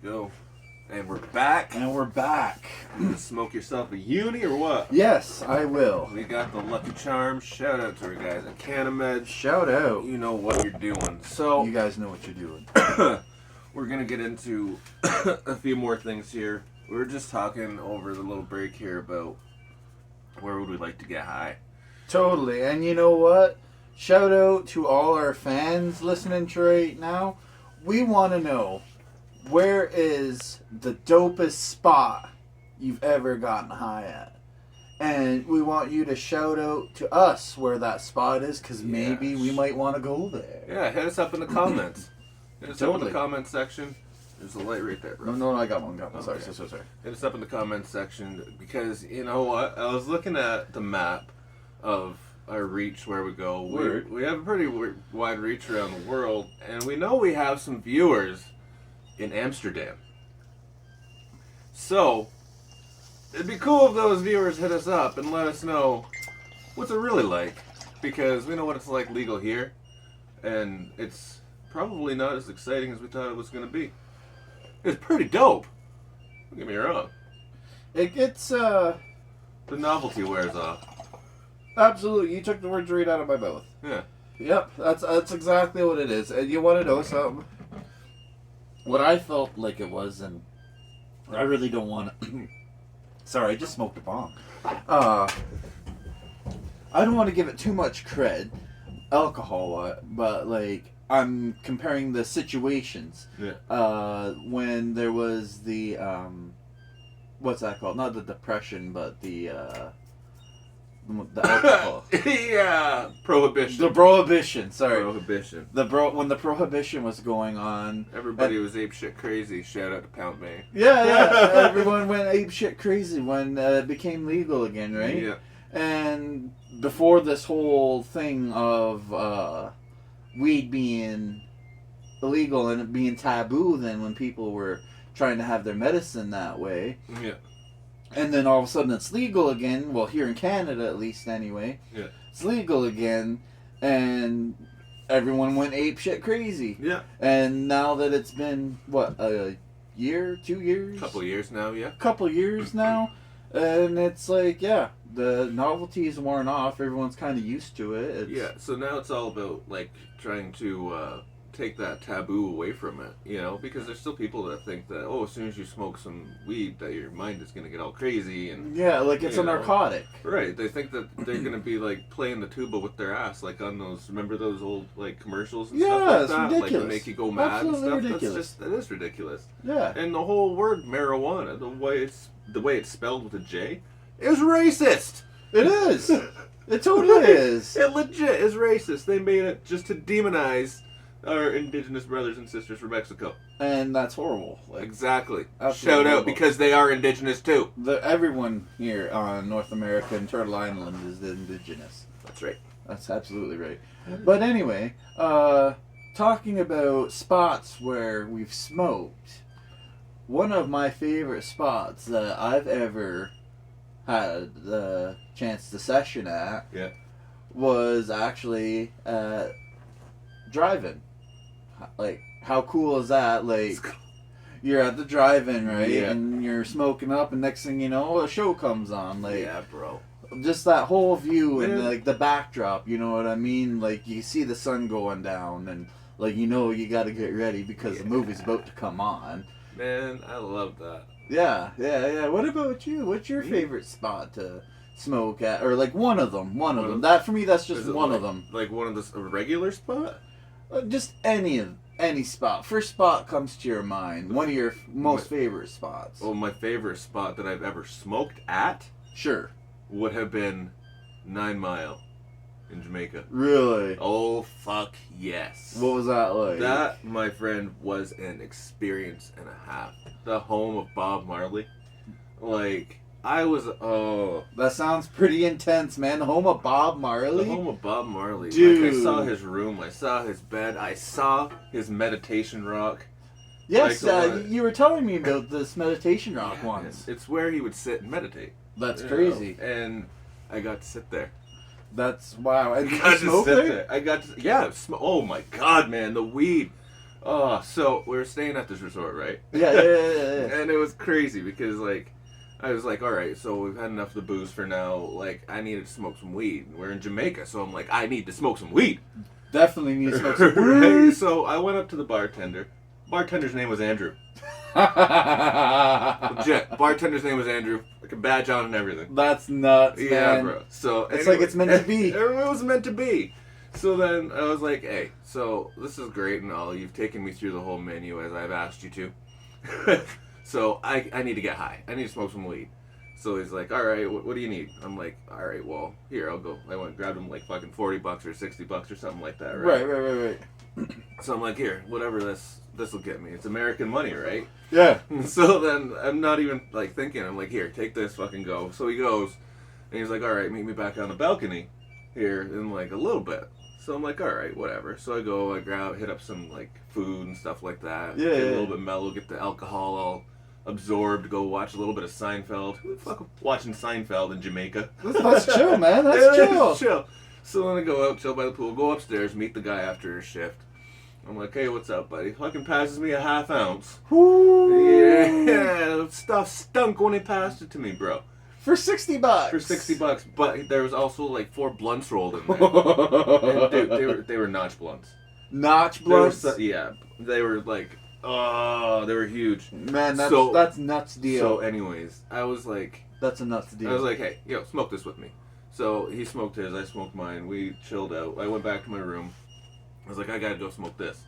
we go. And we're back. You gonna smoke yourself a uni or what? Yes, I will. We got the Lucky Charms. Shout out to our guys at Cannameds. Shout out. You know what you're doing. So You guys know what you're doing. we're gonna get into a few more things here. We were just talking over the little break here about where would we like to get high. Totally. And you know what? Shout out to all our fans listening to right now. We want to know, where is the dopest spot you've ever gotten high at? And we want you to shout out to us where that spot is, because maybe we might want to go there. Yeah, hit us up in the comments. Hit us up in Totally. the comment section. There's a light right there, bro. No, I got one. Sorry. Hit us up in the comments section because, you know what? I was looking at the map of our reach where we go. We have a pretty wide reach around the world, and we know we have some viewers in Amsterdam. So, it'd be cool if those viewers hit us up and let us know what's it really like. Because we know what it's like legal here, and it's probably not as exciting as we thought it was going to be. It's pretty dope. Don't get me wrong. The novelty wears off. Absolutely. You took the words right out of my mouth. Yeah. Yep, that's exactly what it is. And you want to know something? What I felt like it was, and I really don't want to... Sorry, I just smoked a bong. I don't want to give it too much cred, alcohol, but like, I'm comparing the situations. Yeah. When there was the, what's that called? Not the depression, but the alcohol. Yeah, prohibition. The prohibition. Sorry. Prohibition. When the prohibition was going on, Everybody was ape shit crazy. Shout out to Pound May. Yeah. Everyone went ape shit crazy when it became legal again, right? Yeah. And before this whole thing of weed being illegal and it being taboo, then when people were trying to have their medicine that way. Yeah. And then all of a sudden it's legal again. Well, here in Canada at least anyway. Yeah. It's legal again. And everyone went ape shit crazy. Yeah. And now that it's been, what, a year, 2 years? Couple years now, yeah. Couple years now. And it's like, yeah, the novelty's worn off. Everyone's kind of used to it. Yeah, so now it's all about, like, trying to take that taboo away from it, you know? Because there's still people that think that, oh, as soon as you smoke some weed, that your mind is going to get all crazy. And yeah, like it's a narcotic. Right, they think that they're going to be, like, playing the tuba with their ass, like on those, remember those old, like, commercials and stuff like that? It's ridiculous. Like, to make you go mad Absolutely and stuff. ridiculous. That is ridiculous. Yeah. And the whole word marijuana, the way it's spelled with a J, is racist. It is. It totally is. It legit is racist. They made it just to demonize our indigenous brothers and sisters from Mexico. And that's horrible. Like, Exactly. Absolutely Shout out horrible. because they are indigenous too. Everyone here on North America and Turtle Island is indigenous. That's right. That's absolutely right. But anyway, talking about spots where we've smoked, one of my favorite spots that I've ever had the chance to session at was actually drive-in. Like, how cool is that? Like, you're at the drive-in, right? Yeah. And you're smoking up, and next thing you know, a show comes on. Like, Yeah, bro. just that whole view and Man. like the backdrop, you know what I mean? Like, you see the sun going down, and like, you know, you got to get ready because the movie's about to come on. Man, I love that. Yeah. What about you? What's your favorite spot to smoke at, or like one of them? That for me, that's just Is it one like, of them. Like one of a regular spot? Just any spot. First spot comes to your mind. One of your most favorite spots. Well, my favorite spot that I've ever smoked at Sure. would have been 9 Mile in Jamaica. Really? Oh, fuck yes. What was that like? That, my friend, was an experience and a half. The home of Bob Marley. Like, That sounds pretty intense, man. The home of Bob Marley? The home of Bob Marley. Dude. Like, I saw his room, I saw his bed, I saw his meditation rock. Yes, Like, you were telling me about this meditation rock Yeah, once. It's where he would sit and meditate. That's you crazy. know? And I got to sit there. That's wow. And I did got you to smoke sit there? there. I got to, yeah. Oh my god, man, the weed. Oh, so we were staying at this resort, right? Yeah. And it was crazy because, like, I was like, all right, so we've had enough of the booze for now. Like, I needed to smoke some weed. We're in Jamaica, so I'm like, I need to smoke some weed. Definitely need to smoke some Right? weed. So I went up to the bartender. Bartender's name was Andrew. Legit. Bartender's name was Andrew. Like a badge on and everything. That's nuts, Yeah, man. bro. So It's like it's meant to be. It was meant to be. So then I was like, hey, so this is great and all. You've taken me through the whole menu as I've asked you to. So I need to get high. I need to smoke some weed. So he's like, all right, what do you need? I'm like, all right, well, here, I'll go. I went and grabbed him like fucking $40 or $60 or something like that, right? Right. So I'm like, here, whatever this will get me. It's American money, right? Yeah. So then I'm not even like thinking. I'm like, here, take this, fucking go. So he goes, and he's like, all right, meet me back on the balcony here in like a little bit. So I'm like, all right, whatever. So I go, I grab, hit up some like food and stuff like that. Yeah, Get a yeah. little bit mellow, get the alcohol all absorbed. Go watch a little bit of Seinfeld. Who the fuck watching Seinfeld in Jamaica? That's chill, man. That's Yeah, chill. it's chill. So then I go out, chill by the pool, go upstairs, meet the guy after his shift. I'm like, hey, what's up, buddy? Fucking passes me a half ounce. Woo. Yeah, stuff stunk when he passed it to me, bro. For $60. For $60, but there was also like 4 blunts rolled in there. And dude, they were notch blunts. Notch They were blunts? yeah, they were like, oh, they were huge. Man, that's So- that's nuts deal. So, anyways, I was like, That's a nuts deal. hey, yo, smoke this with me. So he smoked his, I smoked mine. We chilled out. I went back to my room. I was like, I gotta go smoke this.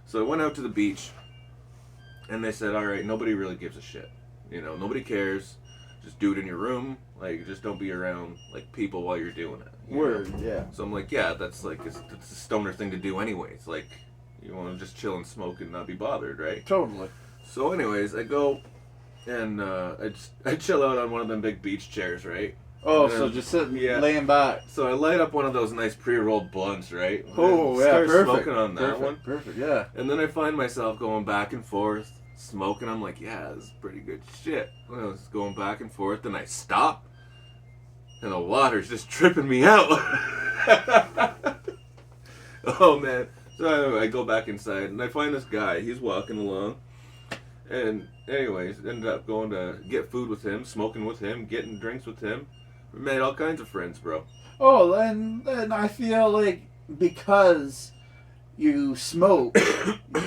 So I went out to the beach, and they said, all right, nobody really gives a shit. You know, nobody cares. Just do it in your room. Like, just don't be around like people while you're doing it. you know? Word, yeah. So I'm like, yeah, that's like it's a stoner thing to do anyways. Like, you want to just chill and smoke and not be bothered, right? Totally. So anyways, I go and I chill out on one of them big beach chairs, right? Oh, And so then- just sitting, yeah. laying back. So I light up one of those nice pre-rolled blunts, right? Oh, And yeah, start perfect. smoking on that one. Perfect, yeah. And then I find myself going back and forth, smoking. I'm like, yeah, this is pretty good shit. I was going back and forth, then I stop, and the water's just tripping me out. Oh, man. So I go back inside, and I find this guy. He's walking along. And anyways, ended up going to get food with him, smoking with him, getting drinks with him. We made all kinds of friends, bro. Oh, and I feel like because you smoke,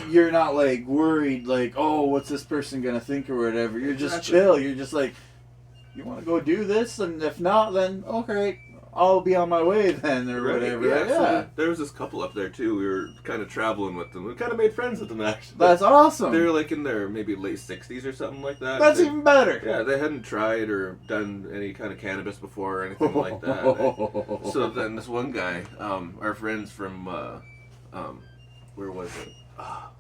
you're not like worried, like, oh, what's this person gonna think or whatever. You're just Exactly. chill. You're just like, you want to go do this, and if not, then okay, I'll be on my way then or Right, whatever. Yeah, Yeah, so there was this couple up there too. We were kind of traveling with them. We kind of made friends with them actually. that's awesome. They were like in their maybe late 60s or something like that. That's They- even better. Yeah, they hadn't tried or done any kind of cannabis before or anything like that. So then this one guy, our friends from, where was it? Oh,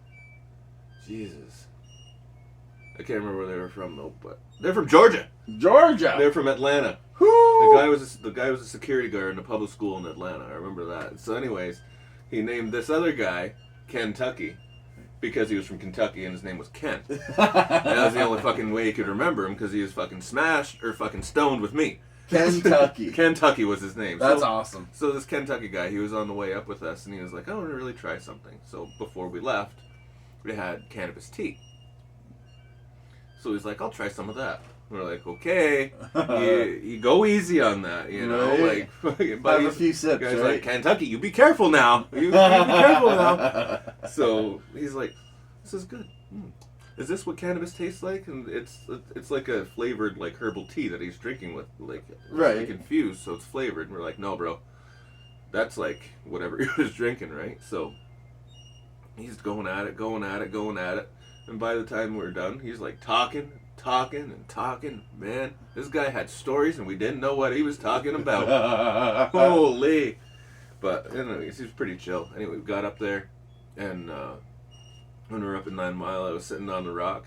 Jesus. I can't remember where they were from though, but they're from Georgia. Georgia. They're from Atlanta. Whoo! The guy was a security guard in a public school in Atlanta. I remember that. So, anyways, he named this other guy Kentucky because he was from Kentucky and his name was Kent. And that was the only fucking way he could remember him because he was fucking smashed or fucking stoned with me. Kentucky. Kentucky was his name. That's so, awesome. So this Kentucky guy, he was on the way up with us and he was like, I want to really try something. So before we left, we had cannabis tea. So he's like, I'll try some of that. We're like, okay, you go easy on that, you know, Right. like, Have a few sips, guy's right? like, Kentucky, you be careful now. You be careful now. So he's like, this is good. Is this what cannabis tastes like? And it's like a flavored like herbal tea that he's drinking with, like, Right. like infused, so it's flavored. And we're like, no, bro, that's like whatever he was drinking, right? So he's going at it. And by the time we're done, he's like talking. Man, this guy had stories and we didn't know what he was talking about. Holy. But anyways, he was pretty chill. Anyway, we got up there and when we were up at 9 Mile, I was sitting on the rock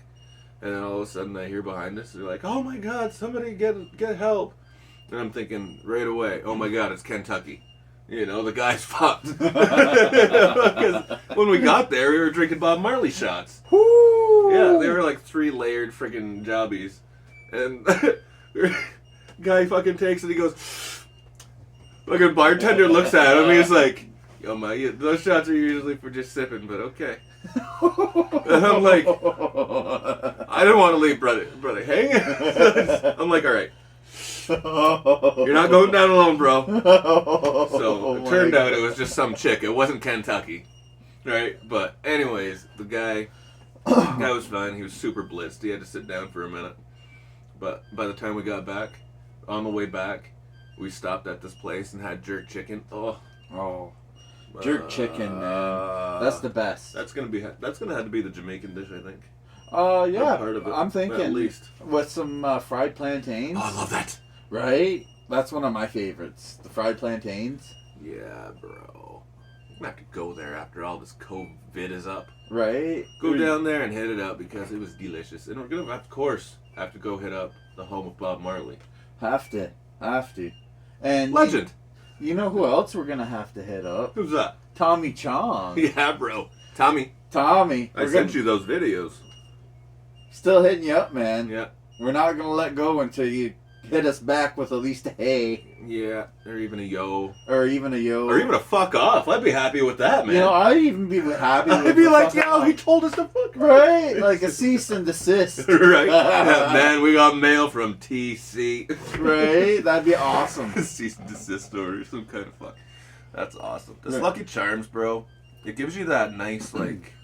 and then all of a sudden I hear behind us, they're like, oh my god, somebody get help. And I'm thinking right away, oh my god, it's Kentucky. You know, the guy's fucked. Because when we got there, we were drinking Bob Marley shots. Whoo! Yeah, they were like 3 layered freaking jobbies. And guy fucking takes it, he goes, fucking bartender looks at him, he's like, yo, those shots are usually for just sipping, but okay. And I'm like, I didn't want to leave brother hanging. I'm like, all right, you're not going down alone, bro. So it turned out it was just some chick. It wasn't Kentucky, right? But anyways, the guy was fine. He was super blitzed. He had to sit down for a minute. But by the time we got back, on the way back, we stopped at this place and had jerk chicken. Oh, jerk chicken, man. That's the best. That's gonna have to be the Jamaican dish, I think. Yeah. Part of it, I'm thinking at least with some fried plantains. Oh, I love that. Right? That's one of my favorites. The fried plantains. Yeah, bro. I'm gonna have to go there after all this COVID is up. Right? Go down there and hit it up because it was delicious. And we're gonna, of course, have to go hit up the home of Bob Marley. Have to. And legend. You know who else we're gonna have to hit up? Who's that? Tommy Chong. Yeah, bro. Tommy. I sent you those videos. Still hitting you up, man. Yeah. We're not gonna let go until you hit us back with at least a hey. Yeah, or even a yo. Or even a fuck off. I'd be happy with that, man. You know, I'd even be happy with I'd be like, yo, he told us to fuck. Right? Like a cease and desist. Right? Yeah, man, we got mail from TC. Right? That'd be awesome. Cease and desist or some kind of fuck. That's awesome. This Lucky Charms, bro, it gives you that nice, like,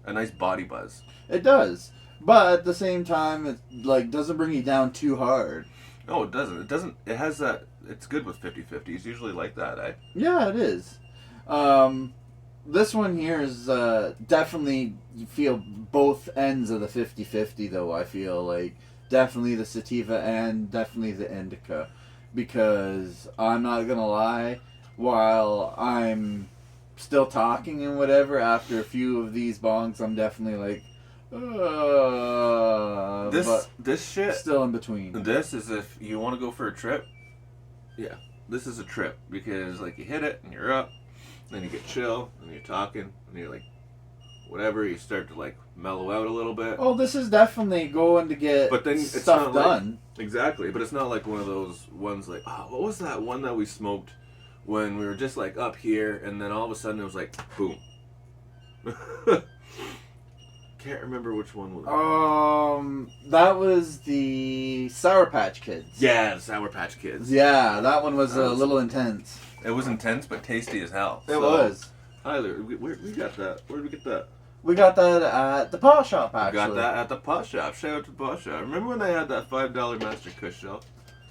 a nice body buzz. It does. But at the same time, it, like, doesn't bring you down too hard. No, it doesn't. It doesn't. It has that. It's good with 50-50s. It's usually like that, eh? Yeah, it is. This one here is definitely, you feel both ends of the 50-50, though, I feel like. Definitely the sativa and definitely the indica. Because I'm not going to lie, while I'm still talking and whatever, after a few of these bongs, I'm definitely like, this shit still in between. This is if you want to go for a trip. Yeah, this is a trip because like you hit it and you're up, then you get chill and you're talking and you're like, whatever. You start to like mellow out a little bit. Oh, this is definitely going to get but then it's stuff not done. Like, exactly, but it's not like one of those ones like, oh, what was that one that we smoked when we were just like up here and then all of a sudden it was like boom. Can't remember which one was it. That was the Sour Patch Kids. Yeah, the Sour Patch Kids. Yeah, that one was a little intense. It was intense, but tasty as hell. It was. Tyler, we got that. Where did we get that? We got that at the pot shop, actually. We got that at the pot shop. Shout out to the pot shop. Remember when they had that $5 Master Kush shelf?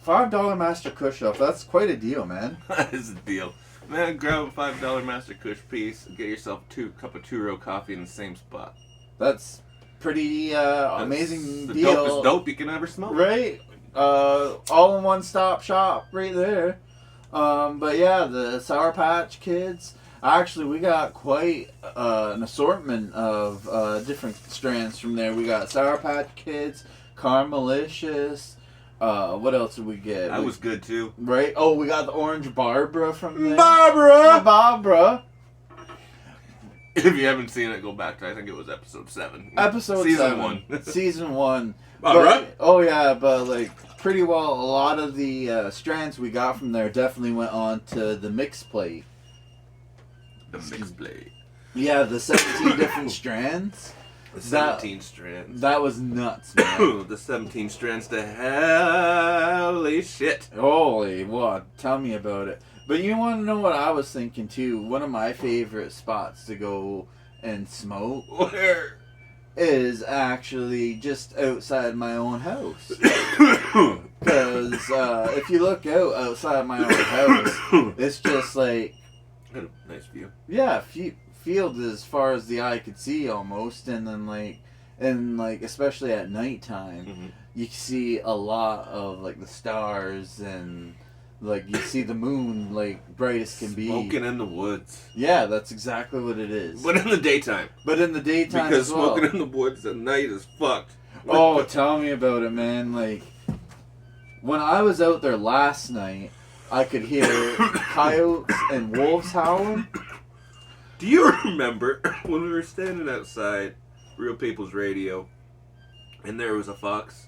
$5 Master Kush shelf. That's quite a deal, man. That is a deal. Man, grab a $5 Master Kush piece and get yourself a cup of two-row coffee in the same spot. That's pretty amazing the deal. The dopest dope you can ever smoke. Right? All in one stop shop right there. But yeah, the Sour Patch Kids. Actually, we got quite an assortment of different strands from there. We got Sour Patch Kids, Caramelicious. What else did we get? That was good too. Right? Oh, we got the Orange Barbara from there. Barbara! If you haven't seen it, go back to, I think it was episode 7. Season 1. Season 1. Barbara? Oh yeah, but like pretty well a lot of the strands we got from there definitely went on to the mix plate. The mix plate. Yeah, the 17 different strands. The 17 strands. That was nuts, man. The 17 strands to holy shit. Holy what? Tell me about it. But you want to know what I was thinking too? One of my favorite spots to go and smoke Where? is actually just outside my own house. Because if you look outside my own house, it's just like... Got a nice view. Yeah, field as far as the eye could see almost. And then like especially at nighttime, you see a lot of like the stars and... Like, you see the moon, like, bright as can be. Smoking in the woods. Yeah, that's exactly what it is. But in the daytime. Because as well. Smoking in the woods at night is fucked. Oh, tell me about it, man. Like, when I was out there last night, I could hear coyotes and wolves howling. Do you remember when we were standing outside Real People's Radio, and there was a fox?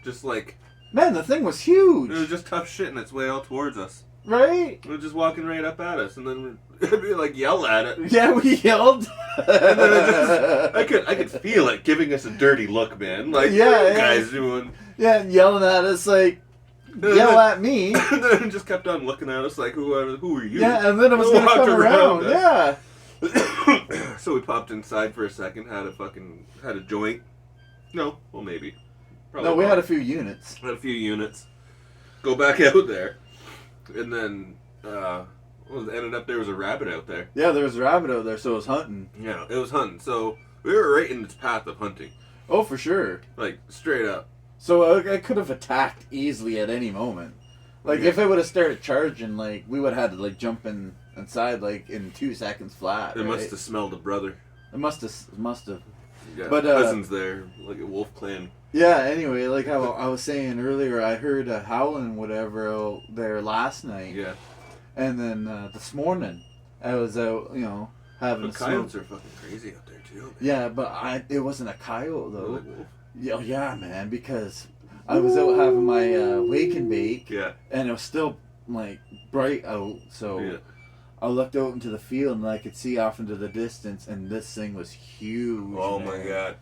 Just like... Man, the thing was huge. It was just tough shitting its way all towards us. Right? It was just walking right up at us, and then It'd be like yell at it. Yeah, we yelled. And then I could feel it giving us a dirty look, man. Like, Yeah, what are you yeah. guys doing? Yeah, and yelling at us like, yell at me. And then it just kept on looking at us like, who are you? Yeah, and then it was They gonna walked come around. us. Yeah. So we popped inside for a second, had a joint. No, well maybe. Probably No, we had a not. few units. Had a few units. Go back out there, and then ended up there was a rabbit out there. Yeah, there was a rabbit out there, so it was hunting. Yeah, it was hunting. So we were right in its path of hunting, Oh, for sure. like straight up. So I could have attacked easily at any moment. Like, Yeah. if it would have started charging, like, we would have had to, like, jump inside, like, in 2 seconds flat. It right? must have smelled a brother. It must have. Yeah, But, cousins there, like a wolf clan. Yeah, anyway, like how I was saying earlier, I heard a howling whatever out there last night. Yeah, And then this morning, I was out, having but a coyotes smoke. are fucking crazy out there too. Man. Yeah, but it wasn't a coyote, though. Like wolf. Yeah, man, because I was out having my wake and bake, Yeah, and it was still, like, bright out, so yeah. I looked out into the field, and I could see off into the distance, and this thing was huge. Oh man. my god.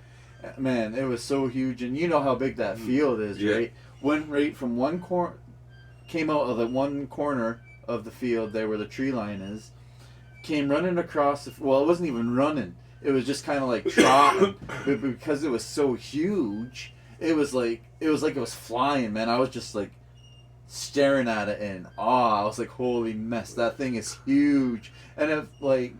Man, it was so huge, and you know how big that field is, Yeah. right? Went right from one corner, came out of the one corner of the field there where the tree line is, came running across. Well, it wasn't even running; it was just kind of like trotting, but because it was so huge, it was like it was flying. Man, I was just like staring at it in awe. I was like, "Holy mess! That thing is huge!" And it like.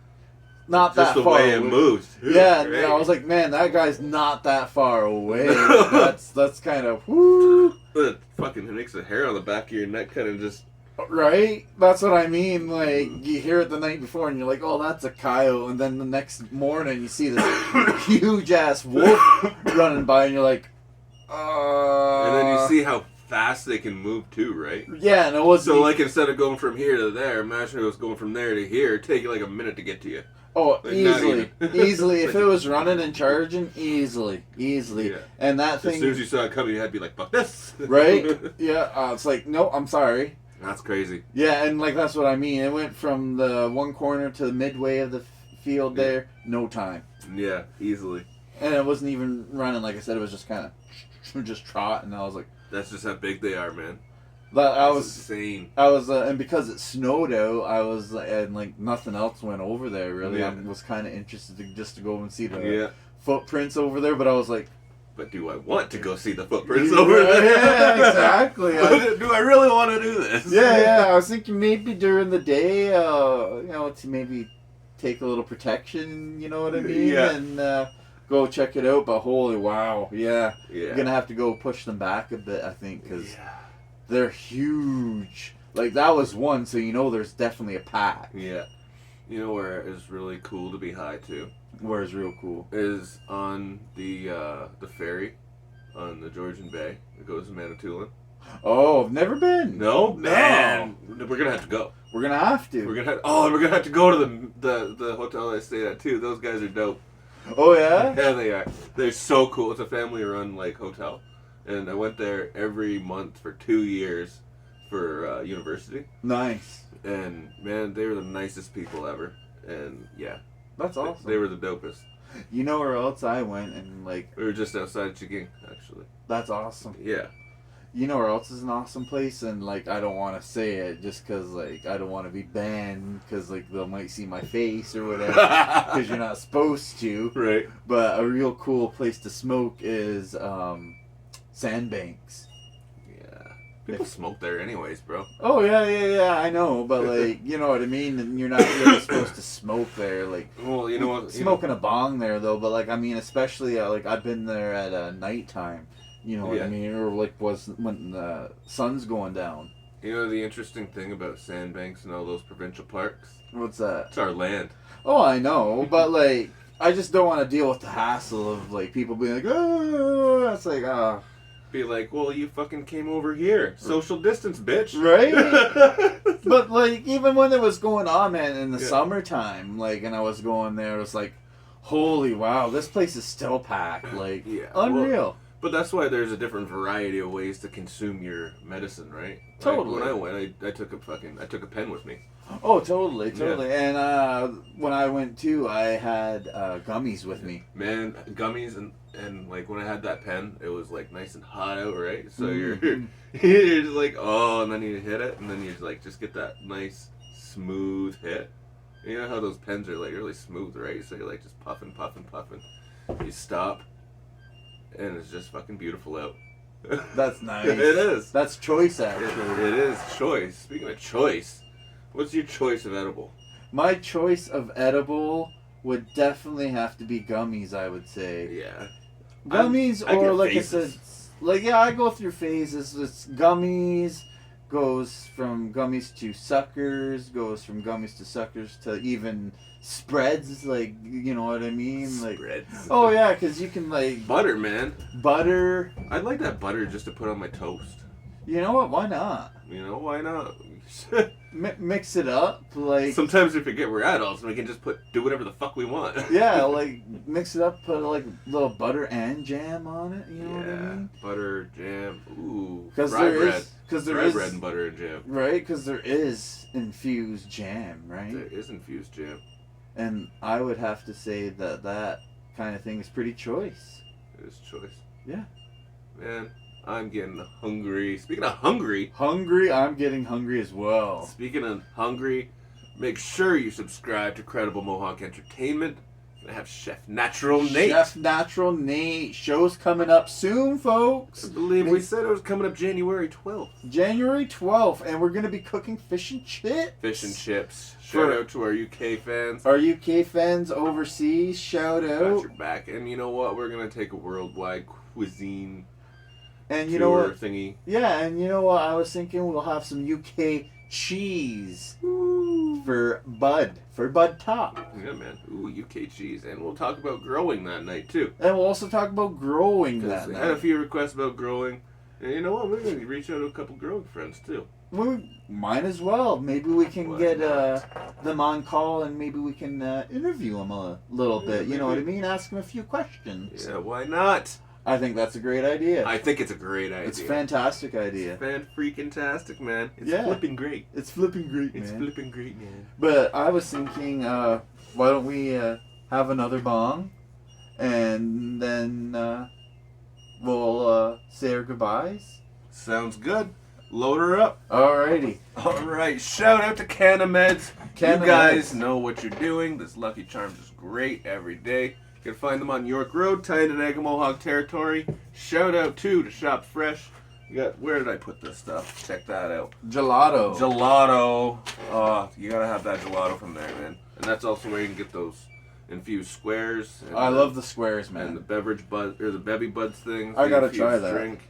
Not Just that the far way it away. moves. Too, Yeah, right? I was like, man, that guy's not that far away. that's kind of whoo, It fucking makes the hair on the back of your neck kind of just. right? That's what I mean. Like, you hear it the night before, and you're like, oh, that's a coyote, and then the next morning you see this huge ass wolf running by, and you're like, And then you see how fast they can move too, right? yeah, and it was So like instead of going from here to there, imagine it was going from there to here. It'd take you like a minute to get to you. oh, like, not easily, even. easily. If it was running and charging, easily, Yeah. and that As thing, soon as you saw it coming, your head be like, "Fuck this!" right? Yeah, it's like, no, I'm sorry. That's crazy. Yeah, and like that's what I mean. It went from the one corner to the midway of the field there, no time. Yeah, easily. And it wasn't even running, like I said, it was just kind of just trotting. And I was like, That's just how big they are, man. but I That's was, insane. and because it snowed out, I was, and like nothing else went over there really. Yeah. I was kind of interested just to go and see the Yeah. footprints over there, but I was like, But do I want to go see the footprints over there? yeah, exactly. Do I really want to do this? Yeah, I was thinking maybe during the day, to maybe take a little protection, you know what I mean? Yeah. And go check it out, but holy wow, yeah. Yeah. You're going to have to go push them back a bit, I think, because Yeah. they're huge. Like, that was one, so you know there's definitely a pack. Yeah. You know where it's really cool to be high too? Where it's real cool. Is on the ferry on the Georgian Bay that goes to Manitoulin. Oh, I've never been. No, man, we're gonna have to go. We're going to have to. We're gonna have to go to the hotel I stayed at too. Those guys are dope. Oh, yeah? Yeah, they are. They're so cool. It's a family-run like hotel, and I went there every month for 2 years for university. Nice. And man, they were the nicest people ever. And yeah, That's awesome. they were the dopest. You know where else I went and, like, We were just outside of Chiging, actually. that's awesome. Yeah. You know where else is an awesome place, and like I don't want to say it just because like I don't want to be banned because like they might see my face or whatever because you're not supposed to. Right. But a real cool place to smoke is Sandbanks. Yeah. People smoke there anyways, bro. Oh yeah, I know, but like you know what I mean, and you're not really supposed to smoke there, like. Well, you know what? Smoking a bong there though, but like I mean, especially like I've been there at nighttime. You know what Yeah. I mean, or like when the sun's going down. You know the interesting thing about Sandbanks and all those provincial parks? What's that? It's our land. Oh, I know, but like, I just don't want to deal with the hassle of like people being like, oh, it's like, Be like, well, you fucking came over here. Social distance, bitch. right? But like, even when it was going on, man, in the Yeah. summertime, like, and I was going there, it was like, holy wow, this place is still packed, like, Yeah, unreal. But that's why there's a different variety of ways to consume your medicine, right? Like, Totally. when I went, I took a pen with me. Oh, totally. And when I went too, I had gummies with me. Man, gummies and like when I had that pen, it was like nice and hot out, right? So you're just like, oh, and then you hit it, and then you like just get that nice smooth hit. You know how those pens are like really smooth, right? So you're like just puffing. You stop, and it's just fucking beautiful out. That's nice. It is. That's choice, actually. It is choice. Speaking of choice, what's your choice of edible? My choice of edible would definitely have to be gummies, I would say. Yeah. Gummies, I or get like phases. I said, I go through phases. It's gummies, goes from gummies to suckers, goes from gummies to suckers to even spreads, like, you know what I mean? Like, Spreads. oh yeah, because you can like Butter, man. butter. I'd like that butter just to put on my toast. You know what? Why not? You know, why not? Mix it up, like Sometimes we forget we're adults and we can just do whatever the fuck we want. yeah, like mix it up, put like little butter and jam on it. You know what I mean? Butter, jam, ooh, Because fry there bread. is, because there Fry is, bread and butter and jam. right? Because there is infused jam, right? There is infused jam. And I would have to say that kind of thing is pretty choice. It is choice. Yeah. Man, I'm getting hungry. Speaking of hungry, I'm getting hungry as well. Speaking of hungry, make sure you subscribe to Credible Mohawk Entertainment. I have Chef Natural Nate. Chef Natural Nate. Show's coming up soon, folks. I believe we said it was coming up January 12th. January 12th, and we're going to be cooking fish and chips. Fish and chips. Shout out to our UK fans. Our UK fans overseas, shout Got out. your back. And you know what? We're going to take a worldwide cuisine And you tour know what? thingy. Yeah, and you know what? I was thinking we'll have some UK cheese for Bud Talk. Yeah, man. Ooh, UK cheese. And we'll talk about growing that night, too. And we'll also talk about growing that I had a night. few requests about growing. And you know what? We're going to reach out to a couple growing friends, too. We might as well. Maybe we can Why get not? them on call, and maybe we can interview them a little Yeah, bit. You know what I maybe. mean? Ask them a few questions. Yeah, why not? I think that's a great idea. I think it's a great idea. It's a fantastic idea. Fan-freaking-tastic, man. It's Yeah. flipping great. It's flipping great, It's man. flipping great, man. But I was thinking, why don't we have another bong, and then we'll say our goodbyes. Sounds good. Load her up. Alrighty. All right. Shout out to Cannameds. You Cannameds. guys know what you're doing. This Lucky Charms is great every day. You can find them on York Road, Tyndonega, Mohawk territory. Shout out too to Shop Fresh. You got, where did I put this stuff? Check that out. Gelato. Gelato. Oh, you gotta have that gelato from there, man. And that's also where you can get those infused squares. And I love the squares, and the man. beverage bud or the Bevy Buds things. I the gotta infused try that. Drink.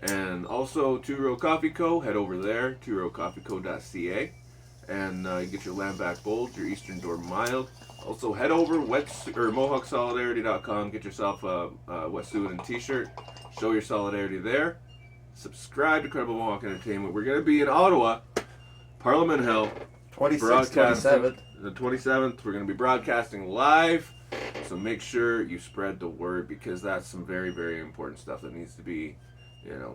And also Two Row Coffee Co. Head over there, tworowcoffeeco.ca, and you get your Lamback Bold, your Eastern Door Mild. Also head over MohawkSolidarity.com. Get yourself a wetsuit and t-shirt. Show your solidarity there. Subscribe to Credible Mohawk Entertainment. We're gonna be in Ottawa, Parliament Hill. 26th, 27th. The 27th, we're going to be broadcasting live. So make sure you spread the word, because that's some very, very important stuff that needs to be,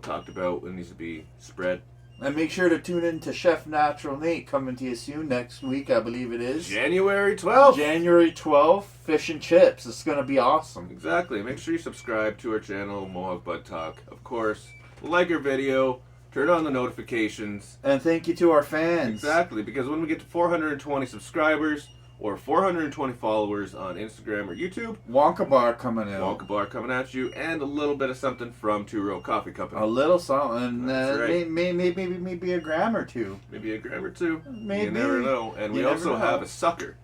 talked about. It needs to be spread. And make sure to tune in to Chef Natural Nate coming to you soon next week, I believe it is. January 12th. January 12th, fish and chips. It's going to be awesome. Exactly. Make sure you subscribe to our channel, Mohawk Bud Talk. Of course, like our video. Turn on the notifications. And thank you to our fans. Exactly, because when we get to 420 subscribers or 420 followers on Instagram or YouTube, Wonka Bar coming out. Wonka Bar coming at you, and a little bit of something from Two Row Coffee Company. A little something. And That's right. maybe a gram or two. Maybe a gram or two. Maybe. You never know. And we You never also know. have a sucker.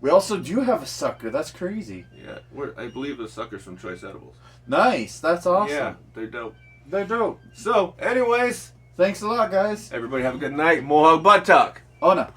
We also do have a sucker. That's crazy. Yeah, I believe the sucker's from Choice Edibles. Nice. That's awesome. Yeah, they're dope. They're dope. So, anyways, Thanks a lot, guys. everybody have a good night. Mohawk Butt Talk. Oh, no.